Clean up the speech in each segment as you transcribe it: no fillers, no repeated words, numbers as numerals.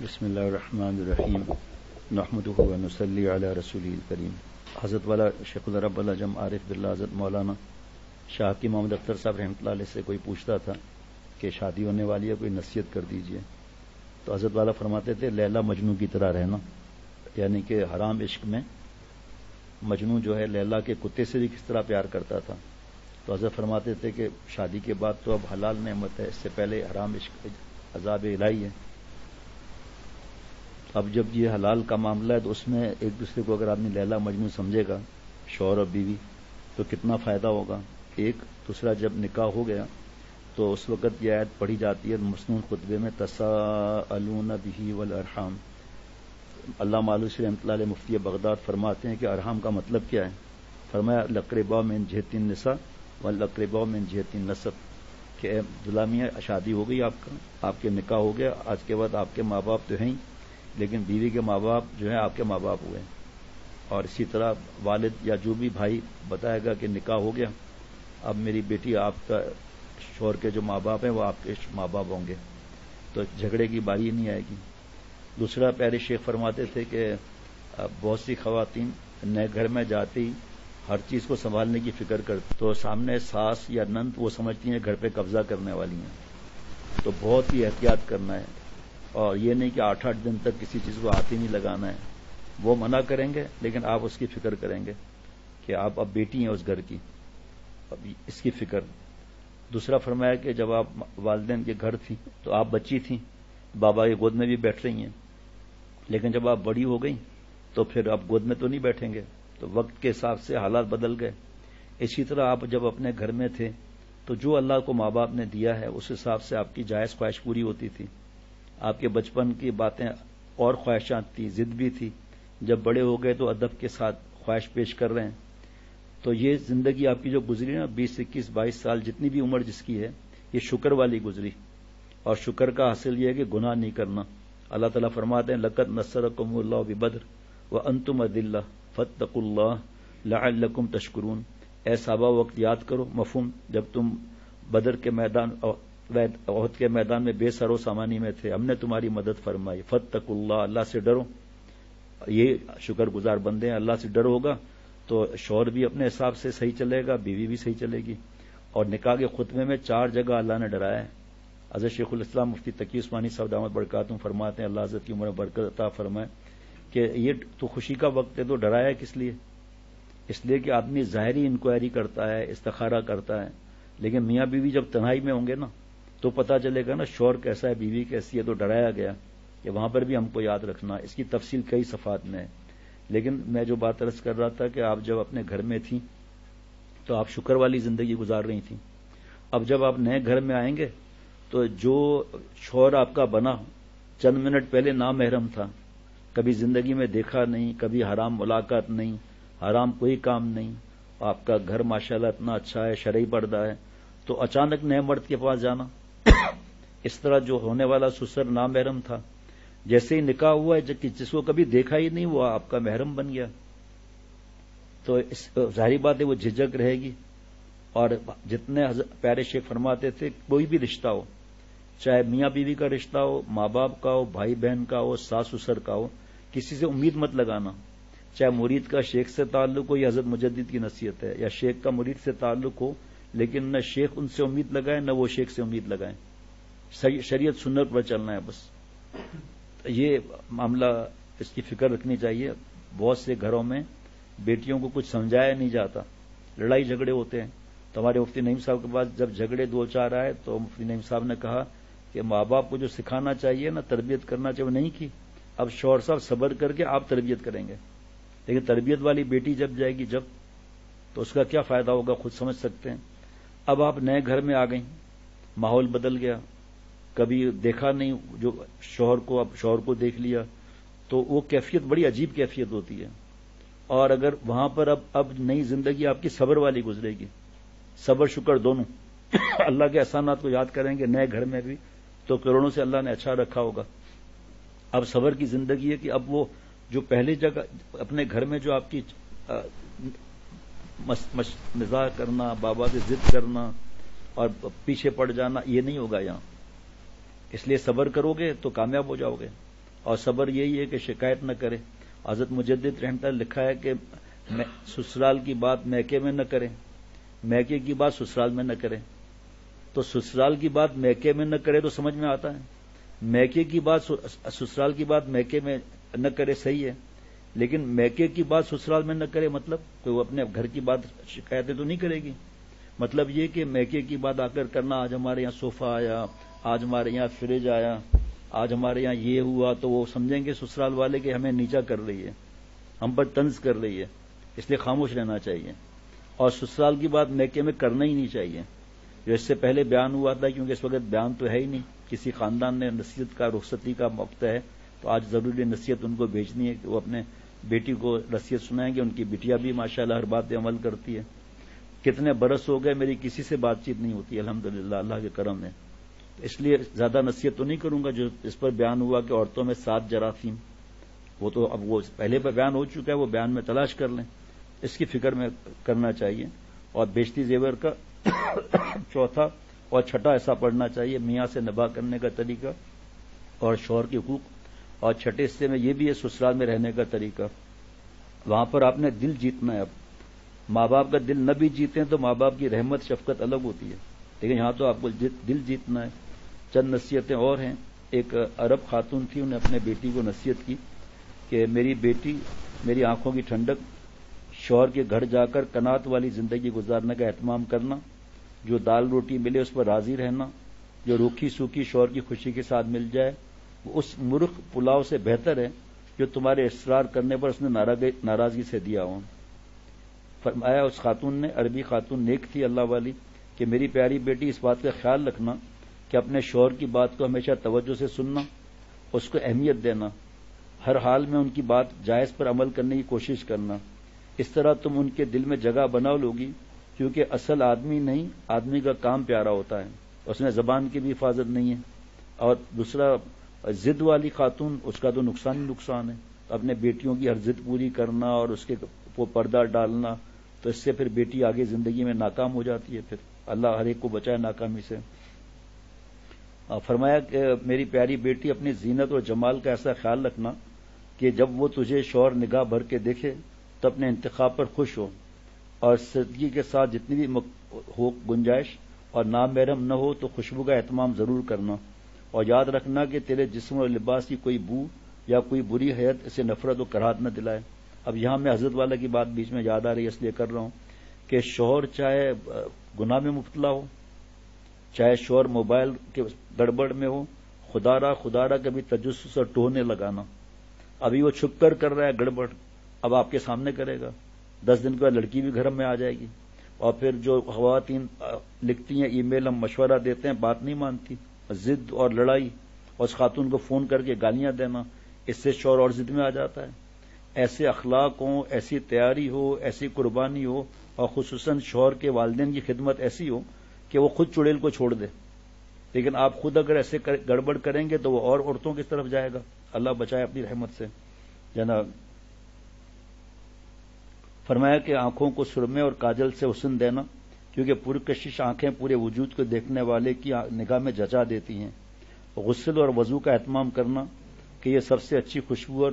بسم اللہ الرحمن الرحیم نحمدہ و نصلی علی رسولہ الکریم۔ حضرت والا شیخ العرب العجم عارف باللہ حضرت مولانا شاہ کی محمد اختر صاحب رحمۃ اللہ علیہ سے کوئی پوچھتا تھا کہ شادی ہونے والی ہے، کوئی نصیحت کر دیجئے۔ تو حضرت والا فرماتے تھے لیلا مجنوں کی طرح رہنا، یعنی کہ حرام عشق میں مجنوں جو ہے لیلا کے کتے سے بھی کس طرح پیار کرتا تھا۔ تو حضرت فرماتے تھے کہ شادی کے بعد تو اب حلال نعمت ہے، اس سے پہلے حرام عشق عذاب الہی ہے۔ اب جب یہ حلال کا معاملہ ہے تو اس میں ایک دوسرے کو اگر آدمی لیلا مجنوں سمجھے گا، شوہر اور بیوی، تو کتنا فائدہ ہوگا۔ ایک دوسرا جب نکاح ہو گیا تو اس وقت یہ آیت پڑھی جاتی ہے مسنون خطبے میں، تساءلون بہ والارحام۔ علامہ آلوسی رحمۃ اللہ علیہ مفتی بغداد فرماتے ہیں کہ ارحام کا مطلب کیا ہے؟ فرمایا الاقرباء من جہت النساء والاقرباء من جہت النسب، کہ اے دلہا میاں شادی ہو گئی آپ کے نکاح ہو گیا، آج کے بعد آپ کے ماں باپ تو ہیں ہی، لیکن بیوی کے ماں باپ جو ہیں آپ کے ماں باپ ہوئے، اور اسی طرح والد یا جو بھی بھائی بتائے گا کہ نکاح ہو گیا، اب میری بیٹی آپ کا شوہر کے جو ماں باپ ہیں وہ آپ کے ماں باپ ہوں گے، تو جھگڑے کی باری نہیں آئے گی۔ دوسرا پیارے شیخ فرماتے تھے کہ بہت سی خواتین نئے گھر میں جاتے ہی ہر چیز کو سنبھالنے کی فکر کرتی، تو سامنے ساس یا نند وہ سمجھتی ہیں گھر پہ قبضہ کرنے والی ہیں، تو بہت ہی احتیاط کرنا ہے، اور یہ نہیں کہ 8 دن تک کسی چیز کو ہاتھ ہی نہیں لگانا ہے۔ وہ منع کریں گے لیکن آپ اس کی فکر کریں گے کہ آپ اب بیٹی ہیں اس گھر کی، اب اس کی فکر۔ دوسرا فرمایا کہ جب آپ والدین کے گھر تھیں تو آپ بچی تھیں، بابا کی گود میں بھی بیٹھ رہی ہیں، لیکن جب آپ بڑی ہو گئی تو پھر آپ گود میں تو نہیں بیٹھیں گے، تو وقت کے حساب سے حالات بدل گئے۔ اسی طرح آپ جب اپنے گھر میں تھے تو جو اللہ کو ماں باپ نے دیا ہے اس حساب سے آپ کی جائز خواہش پوری ہوتی تھی۔ آپ کے بچپن کی باتیں اور خواہشات تھی، ضد بھی تھی، جب بڑے ہو گئے تو ادب کے ساتھ خواہش پیش کر رہے ہیں۔ تو یہ زندگی آپ کی جو گزری نا 20 21 22 سال جتنی بھی عمر جس کی ہے، یہ شکر والی گزری، اور شکر کا حاصل یہ ہے کہ گناہ نہیں کرنا۔ اللہ تعالیٰ فرماتے ہیں لقد نصرکم اللہ ببدر وانتم اذلہ فاتقوا اللہ لعلکم تشکرون۔ اے صحابہ وقت یاد کرو، مفہوم جب تم بدر کے میدان احد کے میدان میں بے سر و سامانی میں تھے، ہم نے تمہاری مدد فرمائی، فاتقوا اللہ، اللہ سے ڈرو۔ یہ شکر گزار بندے ہیں، اللہ سے ڈر ہوگا تو شوہر بھی اپنے حساب سے صحیح چلے گا، بیوی بھی صحیح چلے گی۔ اور نکاح کے خطبے میں 4 جگہ اللہ نے ڈرایا ہے۔ حضرت شیخ الاسلام مفتی تقی عثمانی صاحب دامت برکاتہم فرماتے ہیں، اللہ حضرت کی عمر میں برکت عطا فرمائے، کہ یہ تو خوشی کا وقت ہے، تو ڈرایا ہے کس لیے؟ اس لیے کہ آدمی ظاہری انکوائری کرتا ہے، استخارہ کرتا ہے، لیکن میاں بیوی جب تنہائی میں ہوں گے نا تو پتہ چلے گا نا شوہر کیسا ہے، بیوی کیسی ہے، تو ڈرایا گیا کہ وہاں پر بھی ہم کو یاد رکھنا۔ اس کی تفصیل کئی صفحات میں ہے، لیکن میں جو بات عرض کر رہا تھا کہ آپ جب اپنے گھر میں تھیں تو آپ شکر والی زندگی گزار رہی تھیں۔ اب جب آپ نئے گھر میں آئیں گے تو جو شوہر آپ کا بنا چند منٹ پہلے نامحرم تھا، کبھی زندگی میں دیکھا نہیں، کبھی حرام ملاقات نہیں، حرام کوئی کام نہیں، آپ کا گھر ماشاءاللہ اتنا اچھا ہے، شرعی پردہ ہے، تو اچانک نئے مرد کے پاس جانا، اس طرح جو ہونے والا سسر نامحرم تھا، جیسے ہی نکاح ہوا ہے جس کو کبھی دیکھا ہی نہیں، وہ آپ کا محرم بن گیا، تو ظاہری بات ہے وہ جھجک رہے گی۔ اور جتنے پیارے شیخ فرماتے تھے کوئی بھی رشتہ ہو، چاہے میاں بیوی کا رشتہ ہو، ماں باپ کا ہو، بھائی بہن کا ہو، ساس سسر کا ہو، کسی سے امید مت لگانا، چاہے مرید کا شیخ سے تعلق ہو، یہ حضرت مجدد کی نصیحت ہے، یا شیخ کا مرید سے تعلق ہو، لیکن نہ شیخ ان سے امید لگائیں نہ وہ شیخ سے امید لگائیں، شریعت سنت پر چلنا ہے بس۔ یہ معاملہ اس کی فکر رکھنی چاہیے۔ بہت سے گھروں میں بیٹیوں کو کچھ سمجھایا نہیں جاتا، لڑائی جھگڑے ہوتے ہیں۔ تو ہمارے مفتی نعیم صاحب کے پاس جب جھگڑے 2-4 آئے تو مفتی نعیم صاحب نے کہا کہ ماں باپ کو جو سکھانا چاہیے نا، تربیت کرنا چاہیے، وہ نہیں کی، اب شوہر صاحب صبر کر کے آپ تربیت کریں گے، لیکن تربیت والی بیٹی جب جائے گی تو اس کا کیا فائدہ ہوگا خود سمجھ سکتے ہیں۔ اب آپ نئے گھر میں آ گئیں، ماحول بدل گیا، کبھی دیکھا نہیں جو شوہر کو، اب شوہر کو دیکھ لیا، تو وہ کیفیت بڑی عجیب کیفیت ہوتی ہے۔ اور اگر وہاں پر اب نئی زندگی آپ کی صبر والی گزرے گی، صبر شکر دونوں، اللہ کے احسانات کو یاد کریں گے نئے گھر میں بھی، تو کروڑوں سے اللہ نے اچھا رکھا ہوگا۔ اب صبر کی زندگی ہے کہ اب وہ جو پہلی جگہ اپنے گھر میں جو آپ کی مزاح کرنا، بابا سے ضد کرنا اور پیچھے پڑ جانا، یہ نہیں ہوگا یہاں۔ اس لیے صبر کرو گے تو کامیاب ہو جاؤ گے، اور صبر یہی ہے کہ شکایت نہ کرے. حضرت مجدد رحمۃ اللہ لکھا ہے کہ سسرال کی بات میکے میں نہ کریں، میکے کی بات سسرال میں نہ کریں. تو سسرال کی بات میکے میں نہ کرے تو سمجھ میں آتا ہے، میکے کی بات سسرال کی بات میکے میں نہ کرے صحیح ہے، لیکن میکے کی بات سسرال میں نہ کرے مطلب کوئی وہ اپنے گھر کی بات شکایتیں تو نہیں کرے گی. مطلب یہ کہ میکے کی بات آ کر کرنا، آج ہمارے یہاں صوفہ آیا، آج ہمارے یہاں فریج آیا، آج ہمارے یہاں یہ ہوا، تو وہ سمجھیں گے سسرال والے کہ ہمیں نیچا کر رہی ہے، ہم پر طنز کر رہی ہے، اس لیے خاموش رہنا چاہیے. اور سسرال کی بات میکے میں کرنا ہی نہیں چاہیے، جو اس سے پہلے بیان ہوا تھا، کیونکہ اس وقت بیان تو ہے ہی نہیں، کسی خاندان نے نصیحت کا رخصتی کا وقت ہے تو آج ضروری نصیحت ان کو بھیجنی ہے کہ وہ اپنے بیٹی کو نصیحت سنائیں گے. ان کی بیٹیاں بھی ماشاءاللہ ہر بات پہ عمل کرتی ہے. کتنے برس ہو گئے میری کسی سے بات چیت نہیں ہوتی الحمدللہ اللہ کے کرم ہے. اس لیے زیادہ نصیحت تو نہیں کروں گا. جو اس پر بیان ہوا کہ عورتوں میں 7 جراثیم، وہ تو اب وہ پہلے پہ بیان ہو چکا ہے، وہ بیان میں تلاش کر لیں، اس کی فکر میں کرنا چاہیے. اور بیشتی زیور کا چوتھا اور چھٹا حصہ پڑھنا چاہیے، میاں سے نباہ کرنے کا طریقہ اور شوہر کے حقوق. اور چھٹے حصے میں یہ بھی ہے سسرال میں رہنے کا طریقہ. وہاں پر آپ نے دل جیتنا ہے. اب ماں باپ کا دل نہ بھی جیتے ہیں تو ماں باپ کی رحمت شفقت الگ ہوتی ہے، لیکن یہاں تو آپ کو دل جیتنا ہے. چند نصیحتیں اور ہیں. ایک عرب خاتون تھی، انہیں اپنے بیٹی کو نصیحت کی کہ میری بیٹی، میری آنکھوں کی ٹھنڈک، شوہر کے گھر جا کر قناعت والی زندگی گزارنے کا اہتمام کرنا، جو دال روٹی ملے اس پر راضی رہنا، جو روکھی سوکھی شوہر کی خوشی کے ساتھ مل جائے وہ اس مرخ پلاؤ سے بہتر ہے جو تمہارے اصرار کرنے پر اس نے ناراضگی سے دیا ہو. فرمایا اس خاتون نے، عربی خاتون نیک تھی اللہ والی، کہ میری پیاری بیٹی اس بات کا خیال رکھنا کہ اپنے شوہر کی بات کو ہمیشہ توجہ سے سننا، اس کو اہمیت دینا، ہر حال میں ان کی بات جائز پر عمل کرنے کی کوشش کرنا. اس طرح تم ان کے دل میں جگہ بنا لوگی، کیونکہ اصل آدمی نہیں، آدمی کا کام پیارا ہوتا ہے، اس میں زبان کی بھی حفاظت نہیں ہے. اور دوسرا ضد والی خاتون، اس کا تو نقصان ہی نقصان ہے. اپنے بیٹیوں کی ہر ضد پوری کرنا اور اس کے وہ پردہ ڈالنا، تو اس سے پھر بیٹی آگے زندگی میں ناکام ہو جاتی ہے. پھر اللہ ہر ایک کو بچائے ناکامی سے. فرمایا کہ میری پیاری بیٹی اپنی زینت اور جمال کا ایسا خیال رکھنا کہ جب وہ تجھے شوہر نگاہ بھر کے دیکھے تو اپنے انتخاب پر خوش ہو، اور سادگی کے ساتھ جتنی بھی ہو گنجائش اور نامحرم نہ ہو تو خوشبو کا اہتمام ضرور کرنا. اور یاد رکھنا کہ تیرے جسم اور لباس کی کوئی بو یا کوئی بری حیت اسے نفرت و کراہت نہ دلائے. اب یہاں میں حضرت والا کی بات بیچ میں یاد آ رہی ہے اس لیے کر رہا ہوں کہ شوہر چاہے گناہ میں مبتلا ہو، چاہے شوہر موبائل کے گڑبڑ میں ہو، خدا را کبھی تجسس اور ٹوہ نہیں لگانا. ابھی وہ چھپ کر رہا ہے گڑبڑ، اب آپ کے سامنے کرے گا. 10 دن کے بعد لڑکی بھی گھر میں آ جائے گی. اور پھر جو خواتین لکھتی ہیں ای میل، ہم مشورہ دیتے ہیں، بات نہیں مانتی، ضد اور لڑائی، اور اس خاتون کو فون کر کے گالیاں دینا، اس سے شوہر اور ضد میں آ جاتا ہے. ایسے اخلاق ہوں، ایسی تیاری ہو، ایسی قربانی ہو، اور خصوصاً شوہر کے والدین کی خدمت ایسی ہو کہ وہ خود چڑیل کو چھوڑ دے. لیکن آپ خود اگر ایسے گڑبڑ کریں گے تو وہ اور عورتوں کی طرف جائے گا. اللہ بچائے اپنی رحمت سے. جناب فرمایا کہ آنکھوں کو سرمے اور کاجل سے حسن دینا، کیونکہ پرکشش آنکھیں پورے وجود کو دیکھنے والے کی نگاہ میں جچا دیتی ہیں. غسل اور وضو کا اہتمام کرنا کہ یہ سب سے اچھی خوشبو اور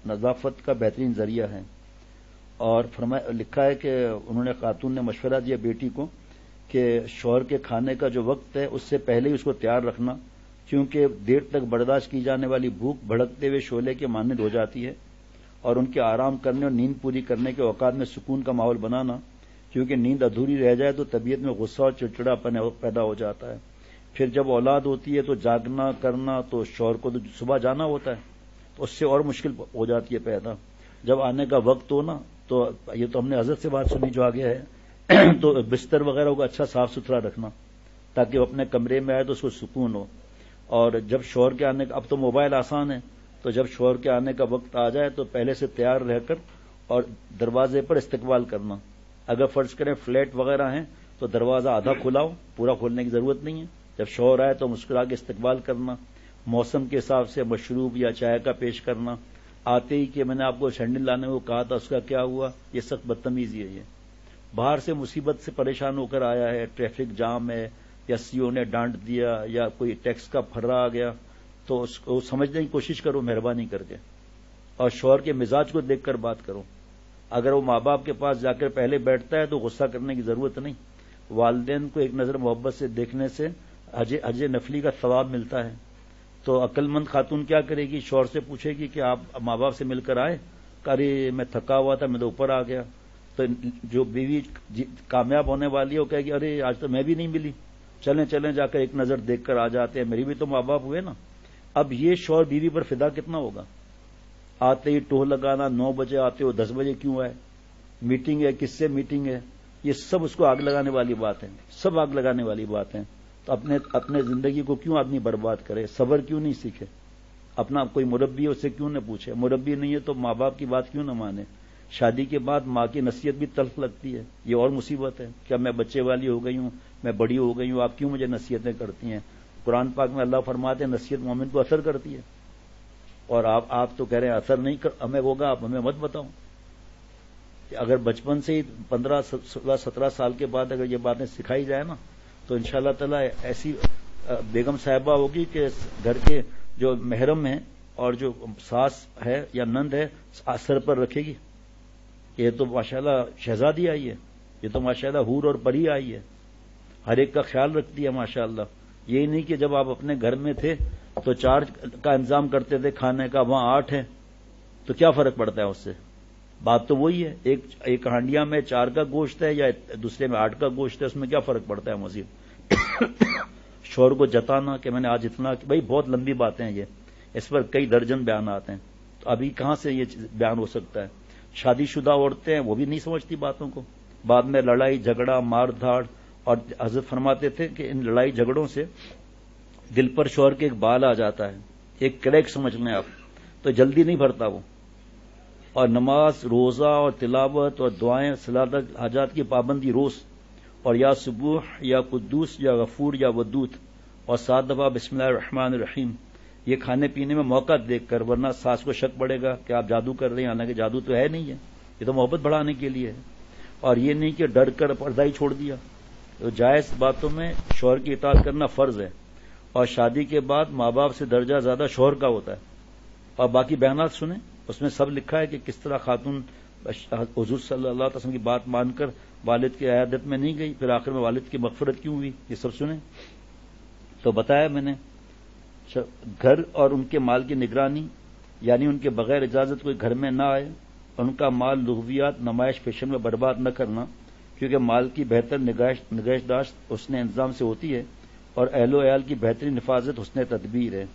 نظافت کا بہترین ذریعہ ہے. اور لکھا ہے کہ انہوں نے، خاتون نے مشورہ دیا بیٹی کو کہ شوہر کے کھانے کا جو وقت ہے اس سے پہلے ہی اس کو تیار رکھنا، کیونکہ دیر تک برداشت کی جانے والی بھوک بھڑکتے ہوئے شعلے کے مانند ہو جاتی ہے. اور ان کے آرام کرنے اور نیند پوری کرنے کے اوقات میں سکون کا ماحول بنانا، کیونکہ نیند ادھوری رہ جائے تو طبیعت میں غصہ اور چڑچڑاپن پیدا ہو جاتا ہے. پھر جب اولاد ہوتی ہے تو جاگنا کرنا، تو شوہر کو تو صبح جانا ہوتا ہے تو اس سے اور مشکل ہو جاتی ہے پیدا. جب آنے کا وقت ہو نا، تو یہ تو ہم نے حضرت سے بات سنی جو آگے ہے تو بستر وغیرہ کو اچھا صاف ستھرا رکھنا تاکہ وہ اپنے کمرے میں آئے تو اس کو سکون ہو. اور جب شوہر کے آنے کا، اب تو موبائل آسان ہے، تو جب شوہر کے آنے کا وقت آ جائے تو پہلے سے تیار رہ کر اور دروازے پر استقبال کرنا. اگر فرض کریں فلیٹ وغیرہ ہیں تو دروازہ آدھا کھلا ہو، پورا کھولنے کی ضرورت نہیں ہے. جب شوہر آئے تو مسکرا کے استقبال کرنا، موسم کے حساب سے مشروب یا چائے کا پیش کرنا. آتے ہی کہ میں نے آپ کو سینڈل لانے کو کہا تھا، اس کا کیا ہوا، یہ سخت بدتمیزی ہے. یہ باہر سے مصیبت سے پریشان ہو کر آیا ہے، ٹریفک جام ہے، یا سی او نے ڈانٹ دیا، یا کوئی ٹیکس کا پھرا آ گیا، تو اس کو سمجھنے کی کوشش کرو مہربانی کر کے، اور شوہر کے مزاج کو دیکھ کر بات کرو۔ اگر وہ ماں باپ کے پاس جا کر پہلے بیٹھتا ہے تو غصہ کرنے کی ضرورت نہیں، والدین کو ایک نظر محبت سے دیکھنے سے حج نفلی کا ثواب ملتا ہے۔ تو عقل مند خاتون کیا کرے گی؟ شوہر سے پوچھے گی کہ آپ ماں باپ سے مل کر آئے؟ ارے میں تھکا ہوا تھا، میں تو اوپر آ گیا۔ تو جو بیوی کامیاب ہونے والی ہے وہ کہے گی ارے آج تو میں بھی نہیں ملی، چلیں چلیں جا کر ایک نظر دیکھ کر آ جاتے ہیں، میری بھی تو ماں باپ ہوئے نا۔ اب یہ شوہر بیوی پر فدا کتنا ہوگا؟ آتے ہی ٹوہ لگانا، 9 بجے آتے ہو 10 بجے کیوں آئے؟ میٹنگ ہے، کس سے میٹنگ ہے؟ یہ سب اس کو آگ لگانے والی بات ہے، سب آگ لگانے والی بات ہے۔ تو اپنے زندگی کو کیوں آدمی برباد کرے؟ صبر کیوں نہیں سیکھے؟ اپنا کوئی مربی ہے اس سے کیوں نہ پوچھے؟ مربی نہیں ہے تو ماں باپ کی بات کیوں نہ مانے؟ شادی کے بعد ماں کی نصیحت بھی تلخ لگتی ہے، یہ اور مصیبت ہے۔ کیا میں بچے والی ہو گئی ہوں، میں بڑی ہو گئی ہوں، آپ کیوں مجھے نصیحتیں کرتی ہیں؟ قرآن پاک میں اللہ فرماتے ہیں نصیحت مومن کو اثر کرتی ہے، اور آپ تو کہہ رہے ہیں اثر نہیں ہمیں ہوگا، آپ ہمیں مت بتاؤ۔ اگر بچپن سے ہی 15 16 17 سال کے بعد اگر یہ باتیں سکھائی جائے نا تو انشاءاللہ تعالی ایسی بیگم صاحبہ ہوگی کہ گھر کے جو محرم ہیں اور جو ساس ہے یا نند ہے سر پر رکھے گی، یہ تو ماشاءاللہ شہزادی آئی ہے، یہ تو ماشاءاللہ حور اور پری آئی ہے، ہر ایک کا خیال رکھتی ہے ماشاءاللہ۔ یہی نہیں کہ جب آپ اپنے گھر میں تھے تو 4 کا انتظام کرتے تھے کھانے کا، وہاں 8 ہے تو کیا فرق پڑتا ہے اس سے؟ بات تو وہی ہے، ایک ہانڈیا میں 4 کا گوشت ہے یا دوسرے میں 8 کا گوشت ہے، اس میں کیا فرق پڑتا ہے مزید؟ شوہر کو جتانا کہ میں نے آج اتنا، بھائی بہت لمبی باتیں ہیں یہ، اس پر کئی درجن بیانات ہیں، تو ابھی کہاں سے یہ بیان ہو سکتا ہے؟ شادی شدہ عورتیں ہیں وہ بھی نہیں سمجھتی باتوں کو، بعد میں لڑائی جھگڑا مار دھاڑ، اور حضرت فرماتے تھے کہ ان لڑائی جھگڑوں سے دل پر شوہر کے ایک بال آ جاتا ہے، ایک کریک سمجھ لیں آپ، تو جلدی نہیں بھرتا وہ۔ اور نماز روزہ اور تلاوت اور دعائیں صلاۃ حاجات کی پابندی روز، اور یا سبوح یا قدوس یا غفور یا ودود، اور 7 دفعہ بسم اللہ الرحمن الرحیم، یہ کھانے پینے میں موقع دیکھ کر، ورنہ ساس کو شک پڑے گا کہ آپ جادو کر رہے ہیں، حالانکہ جادو تو ہے نہیں ہے، یہ تو محبت بڑھانے کے لیے ہے۔ اور یہ نہیں کہ ڈر کر پردہ ہی چھوڑ دیا، تو جائز باتوں میں شوہر کی اطاعت کرنا فرض ہے، اور شادی کے بعد ماں باپ سے درجہ زیادہ شوہر کا ہوتا ہے۔ اور باقی بیانات سنیں، اس میں سب لکھا ہے کہ کس طرح خاتون حضور صلی اللہ علیہ وسلم کی بات مان کر والد کی عیادت میں نہیں گئی، پھر آخر میں والد کی مغفرت کیوں ہوئی، یہ سب سنیں۔ تو بتایا میں نے گھر اور ان کے مال کی نگرانی، یعنی ان کے بغیر اجازت کوئی گھر میں نہ آئے، ان کا مال لغویات نمائش فیشن میں برباد نہ کرنا، کیونکہ مال کی بہتر نگہداشت حسن انتظام سے ہوتی ہے، اور اہل و عیال کی بہترین حفاظت حسن تدبیر ہے۔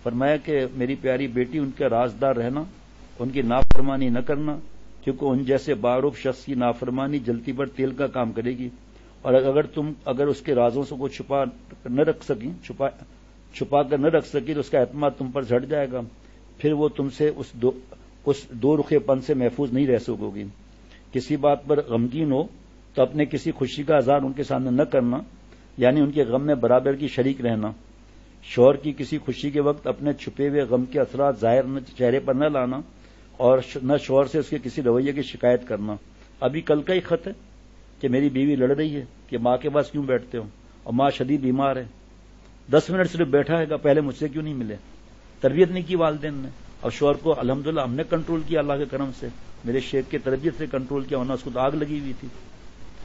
فرمایا کہ میری پیاری بیٹی ان کا رازدار رہنا، ان کی نافرمانی نہ کرنا، کیونکہ ان جیسے باروب شخص کی نافرمانی جلتی پر تیل کا کام کرے گی، اور اگر اس کے رازوں سے کو چھپا کر نہ رکھ سکی تو اس کا اعتماد تم پر جھٹ جائے گا، پھر وہ تم سے اس دو رخے پن سے محفوظ نہیں رہ سکو گی۔ کسی بات پر غمگین ہو تو اپنے کسی خوشی کا اظہار ان کے سامنے نہ کرنا، یعنی ان کے غم میں برابر کی شریک رہنا۔ شوہر کی کسی خوشی کے وقت اپنے چھپے ہوئے غم کے اثرات ظاہر چہرے پر نہ لانا، اور نہ شوہر سے اس کے کسی رویے کی شکایت کرنا۔ ابھی کل کا ہی خط ہے کہ میری بیوی لڑ رہی ہے کہ ماں کے پاس کیوں بیٹھتے ہو، اور ماں شدید بیمار ہے، 10 منٹ صرف بیٹھا ہے گا، پہلے مجھ سے کیوں نہیں ملے؟ تربیت نہیں کی والدین نے، اور شوہر کو الحمدللہ ہم نے کنٹرول کیا اللہ کے کرم سے، میرے شیخ کی تربیت سے کنٹرول کیا، ورنہ اس کو تو آگ لگی ہوئی تھی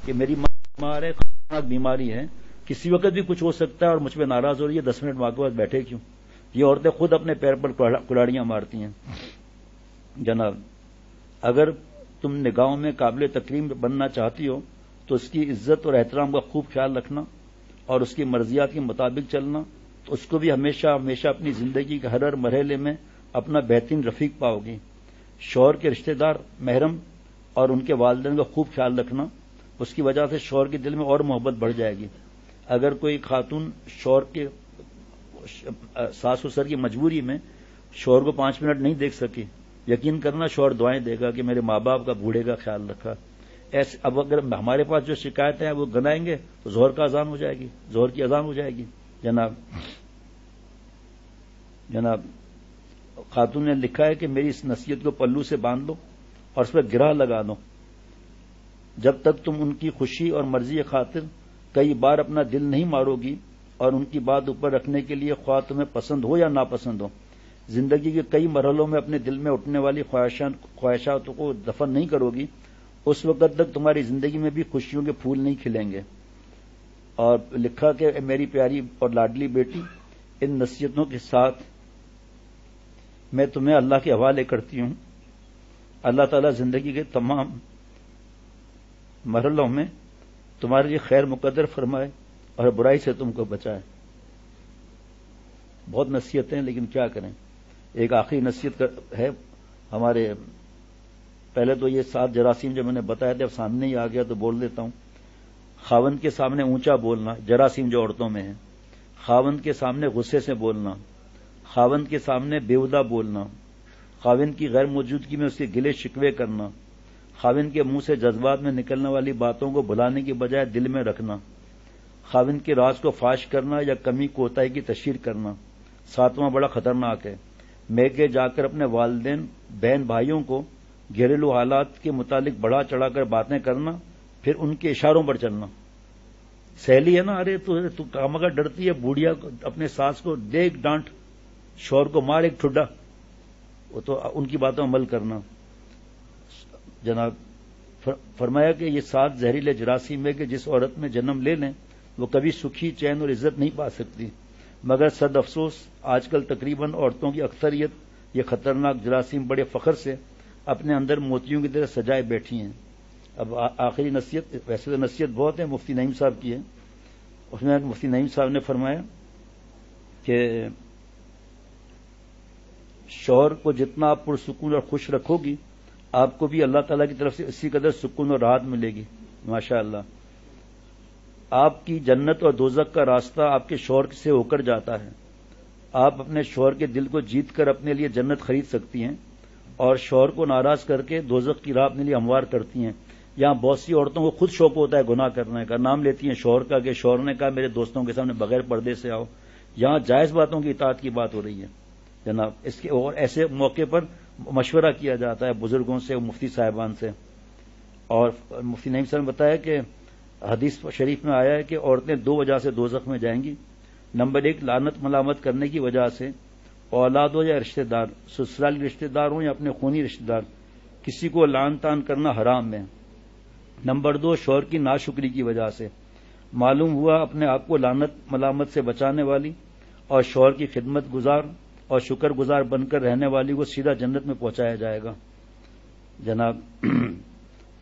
کہ میری ماں بیمار ہے، خطرناک بیماری ہے، کسی وقت بھی کچھ ہو سکتا ہے، اور مجھ پہ ناراض ہو رہی ہے، 10 منٹ ماں کے پاس بیٹھے کیوں؟ یہ عورتیں خود اپنے پیر پر کلاڑیاں مارتی ہیں۔ جناب، اگر تم نگاہوں میں قابل تکریم بننا چاہتی ہو تو اس کی عزت اور احترام کا خوب خیال رکھنا، اور اس کی مرضیات کے مطابق چلنا، تو اس کو بھی ہمیشہ ہمیشہ اپنی زندگی کے ہر مرحلے میں اپنا بہترین رفیق پاؤ گی۔ شوہر کے رشتہ دار محرم اور ان کے والدین کا خوب خیال رکھنا، اس کی وجہ سے شوہر کے دل میں اور محبت بڑھ جائے گی۔ اگر کوئی خاتون شوہر کے ساس و سر کی مجبوری میں شوہر کو 5 منٹ نہیں دیکھ سکی، یقین کرنا شوہر دعائیں دے گا کہ میرے ماں باپ کا بوڑھے کا خیال رکھا۔ ایسے اب اگر ہمارے پاس جو شکایتیں ہیں وہ گنائیں گے تو ظہر کا اذان ہو جائے گی، ظہر کی اذان ہو جائے گی۔ جناب خاتون نے لکھا ہے کہ میری اس نصیحت کو پلو سے باندھ لو اور اس پر گرہ لگا دو، جب تک تم ان کی خوشی اور مرضی خاطر کئی بار اپنا دل نہیں مارو گی اور ان کی بات اوپر رکھنے کے لیے خواہ تمہیں پسند ہو یا ناپسند ہو زندگی کے کئی مرحلوں میں اپنے دل میں اٹھنے والی خواہشات کو دفن نہیں کرو گی، اس وقت تک تمہاری زندگی میں بھی خوشیوں کے پھول نہیں کھلیں گے۔ اور لکھا کہ میری پیاری اور لاڈلی بیٹی، ان نصیحتوں کے ساتھ میں تمہیں اللہ کے حوالے کرتی ہوں۔ اللہ تعالیٰ زندگی کے تمام مرحلوں میں تمہارے لیے خیر مقدر فرمائے اور برائی سے تم کو بچائے۔ بہت نصیحتیں، لیکن کیا کریں۔ ایک آخری نصیحت ہے ہمارے، پہلے تو یہ 7 جراثیم جو میں نے بتایا تھے اب سامنے ہی آ گیا تو بول دیتا ہوں۔ خاوند کے سامنے اونچا بولنا، جراثیم جو عورتوں میں ہے۔ خاوند کے سامنے غصے سے بولنا، خاوند کے سامنے بیہودہ بولنا، خاوند کی غیر موجودگی میں اس کے گلے شکوے کرنا، خاوند کے منہ سے جذبات میں نکلنے والی باتوں کو بھلانے کی بجائے دل میں رکھنا، خاوند کے راز کو فاش کرنا یا کمی کوتاہی کی تشہیر کرنا۔ 7واں بڑا خطرناک ہے، میکے جا کر اپنے والدین بہن بھائیوں کو گھریلو حالات کے متعلق بڑھا چڑھا کر باتیں کرنا، پھر ان کے اشاروں پر چلنا۔ سہیلی ہے نا، ارے تو کام کا ڈرتی ہے، بوڑھیا اپنے ساس کو دے ایک ڈانٹ، شوہر کو مار ایک ٹھڈا، وہ تو ان کی باتوں عمل کرنا۔ جناب فرمایا کہ یہ 7 زہریلے جراثیم ہے کہ جس عورت میں جنم لے لیں وہ کبھی سکھی، چین اور عزت نہیں پا سکتی، مگر صد افسوس آج کل تقریباً عورتوں کی اکثریت یہ خطرناک جراثیم بڑے فخر سے اپنے اندر موتیوں کی طرح سجائے بیٹھی ہیں۔ اب آخری نصیحت، ویسے تو نصیحت بہت ہے، مفتی نعیم صاحب کی ہے، اس میں مفتی نعیم صاحب نے فرمایا کہ شوہر کو جتنا آپ پرسکون اور خوش رکھو گی آپ کو بھی اللہ تعالیٰ کی طرف سے اسی قدر سکون اور راحت ملے گی۔ ماشاءاللہ، آپ کی جنت اور دوزخ کا راستہ آپ کے شوہر سے ہو کر جاتا ہے۔ آپ اپنے شوہر کے دل کو جیت کر اپنے لیے جنت خرید سکتی ہیں اور شوہر کو ناراض کر کے دوزخ کی راہ اپنے لیے ہموار کرتی ہیں۔ یہاں بہت سی عورتوں کو خود شوق ہوتا ہے گناہ کرنے کا، نام لیتی ہیں شوہر کا کہ شوہر نے کہا میرے دوستوں کے سامنے بغیر پردے سے آؤ۔ یہاں جائز باتوں کی اطاعت کی بات ہو رہی ہے جناب، اس کے اور ایسے موقع پر مشورہ کیا جاتا ہے بزرگوں سے، مفتی صاحبان سے۔ اور مفتی نعیم صاحب نے بتایا کہ حدیث شریف میں آیا ہے کہ عورتیں 2 وجہ سے دوزخ میں جائیں گی۔ نمبر 1، لعنت ملامت کرنے کی وجہ سے، اولاد ہو یا رشتہ دار، سسرالی رشتہ دار ہوں یا اپنے خونی رشتہ دار، کسی کو لعن طعن کرنا حرام ہے۔ نمبر 2، شوہر کی ناشکری کی وجہ سے، معلوم ہوا اپنے آپ کو لعنت ملامت سے بچانے والی اور شوہر کی خدمت گزار اور شکر گزار بن کر رہنے والی کو سیدھا جنت میں پہنچایا جائے گا جناب۔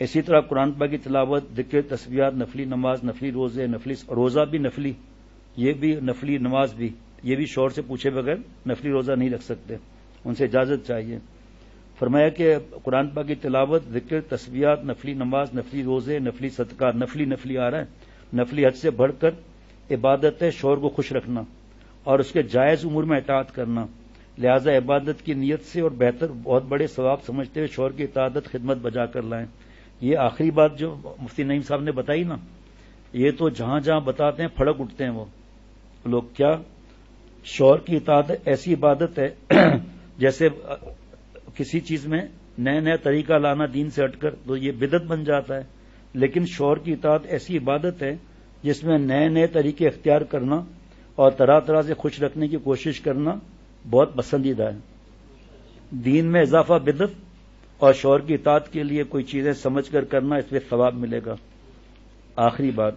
اسی طرح قرآن پاک کی تلاوت، ذکر، تسبیحات، نفلی نماز، نفلی روزے، نفلی روزہ بھی نفلی، یہ بھی نفلی نماز بھی، یہ بھی شوہر سے پوچھے بغیر نفلی روزہ نہیں رکھ سکتے، ان سے اجازت چاہیے۔ فرمایا کہ قرآن پاک کی تلاوت، ذکر، تسبیحات، نفلی نماز، نفلی روزے، نفلی صدقات، نفلی آ رہا ہے، نفلی حد سے بڑھ کر عبادت ہے شوہر کو خوش رکھنا اور اس کے جائز امور میں اطاعت کرنا، لہذا عبادت کی نیت سے اور بہتر بہت بڑے ثواب سمجھتے ہوئے شوہر کی اطاعت خدمت بجا کر لائیں۔ یہ آخری بات جو مفتی نعیم صاحب نے بتائی نا، یہ تو جہاں جہاں بتاتے ہیں پھڑک اٹھتے ہیں وہ لوگ۔ کیا شوہر کی اطاعت ایسی عبادت ہے جیسے کسی چیز میں نیا طریقہ لانا دین سے ہٹ کر تو یہ بدعت بن جاتا ہے، لیکن شوہر کی اطاعت ایسی عبادت ہے جس میں نئے طریقے اختیار کرنا اور طرح طرح سے خوش رکھنے کی کوشش کرنا بہت پسندیدہ ہے۔ دین میں اضافہ بدعت اور شوہر کی اطاعت کے لیے کوئی چیزیں سمجھ کر کرنا، اس میں ثواب ملے گا۔ آخری بات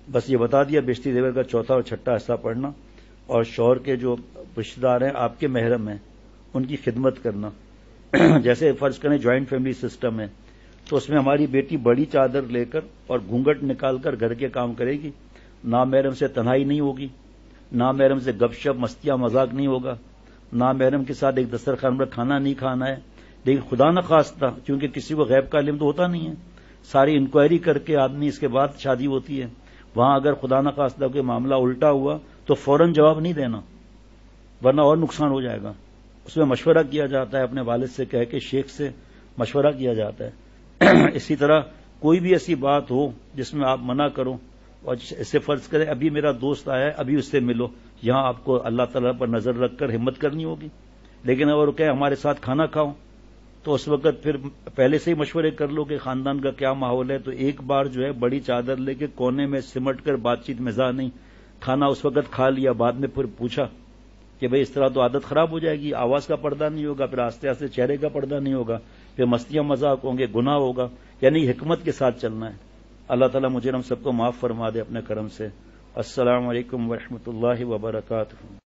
بس یہ بتا دیا، بیشتی زیور کا چوتھا اور چھٹا حصہ پڑھنا اور شوہر کے جو رشتہ دار ہیں آپ کے محرم ہیں ان کی خدمت کرنا۔ جیسے فرض کریں جوائنٹ فیملی سسٹم ہے تو اس میں ہماری بیٹی بڑی چادر لے کر اور گھونگھٹ نکال کر گھر کے کام کرے گی، نامحرم سے تنہائی نہیں ہوگی، نامحرم سے گپ شپ مستیاں مذاق نہیں ہوگا، نامحرم کے ساتھ ایک دسترخوان پر کھانا نہیں کھانا ہے۔ لیکن خدا نخواستہ، کیونکہ کسی کو غیب کا علم تو ہوتا نہیں ہے، ساری انکوائری کر کے آدمی اس کے بعد شادی ہوتی ہے، وہاں اگر خدا نخواستہ کوئی معاملہ الٹا ہوا تو فوراً جواب نہیں دینا ورنہ اور نقصان ہو جائے گا۔ اس میں مشورہ کیا جاتا ہے، اپنے والد سے کہہ کے شیخ سے مشورہ کیا جاتا ہے۔ اسی طرح کوئی بھی ایسی بات ہو جس میں آپ منع کرو، اور اسے فرض کریں ابھی میرا دوست آیا ہے ابھی اس سے ملو، یہاں آپ کو اللہ تعالیٰ پر نظر رکھ کر ہمت کرنی ہوگی۔ لیکن اگر وہ کہے ہمارے ساتھ کھانا کھاؤ تو اس وقت پھر پہلے سے ہی مشورے کر لو کہ خاندان کا کیا ماحول ہے، تو ایک بار جو ہے بڑی چادر لے کے کونے میں سمٹ کر بات چیت مزاح نہیں، کھانا اس وقت کھا لیا، بعد میں پھر پوچھا کہ بھئی اس طرح تو عادت خراب ہو جائے گی، آواز کا پردہ نہیں ہوگا، پھر آہستہ آہستہ چہرے کا پردہ نہیں ہوگا، پھر مستیاں مذاق ہوں گے، گناہ ہوگا. یعنی حکمت کے ساتھ چلنا ہے. اللہ تعالیٰ مجھے ہم سب کو معاف فرما دے اپنے کرم سے. السلام علیکم ورحمۃ اللہ وبرکاتہ.